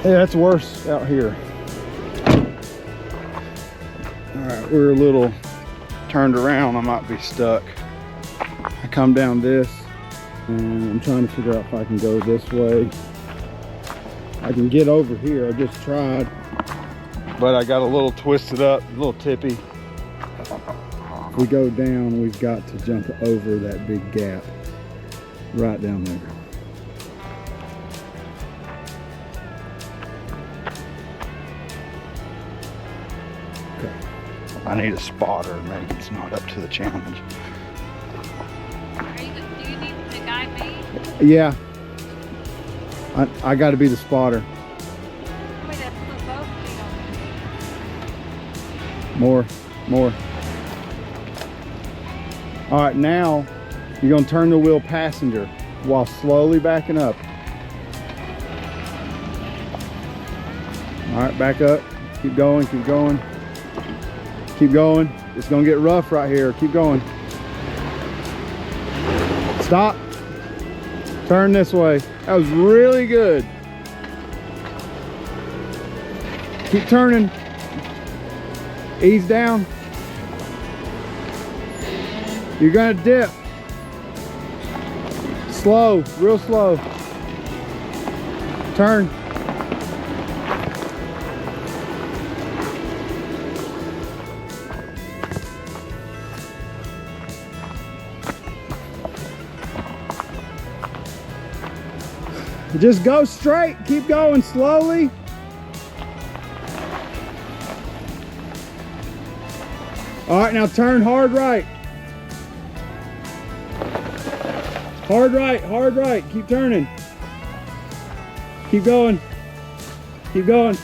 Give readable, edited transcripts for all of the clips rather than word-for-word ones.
Yeah, it's worse out here. All right, we're a little turned around. I might be stuck. I come down this and I'm trying to figure out if I can go this way. I can get over here. I just tried, but I got a little twisted up, a little tippy. If we go down, we've got to jump over that big gap right down there. Okay. I need a spotter. Maybe it's not up to the challenge. Do you need to guide me? Yeah. I got to be the spotter. Wait, that's the boat thing. More. All right, now you're gonna turn the wheel passenger while slowly backing up. All right, back up. Keep going. Keep going. It's gonna get rough right here. Keep going. Stop. Turn this way. That was really good. Keep turning. Ease down. You're gonna dip. Slow, real slow. Turn. Just go straight. Keep going slowly. All right, now turn hard right. Hard right. Keep turning. Keep going. Keep going.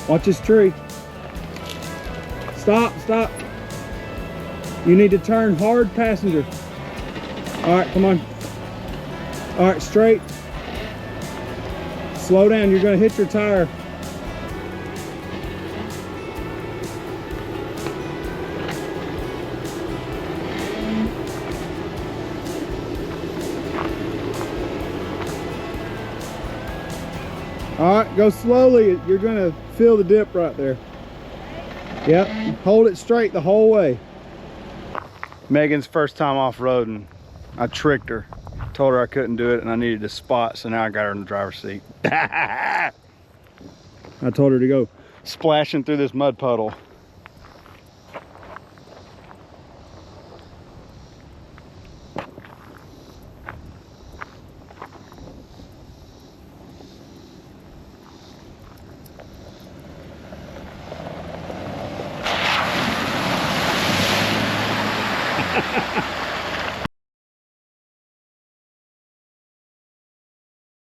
Watch this tree. Stop. You need to turn hard passenger. All right, come on. All right, straight. Slow down, you're gonna hit your tire. All right, go slowly. You're gonna feel the dip right there. Yep, hold it straight the whole way. Megan's first time off-roading. I tricked her. Told her I couldn't do it and I needed a spot, so now I got her in the driver's seat. I told her to go splashing through this mud puddle.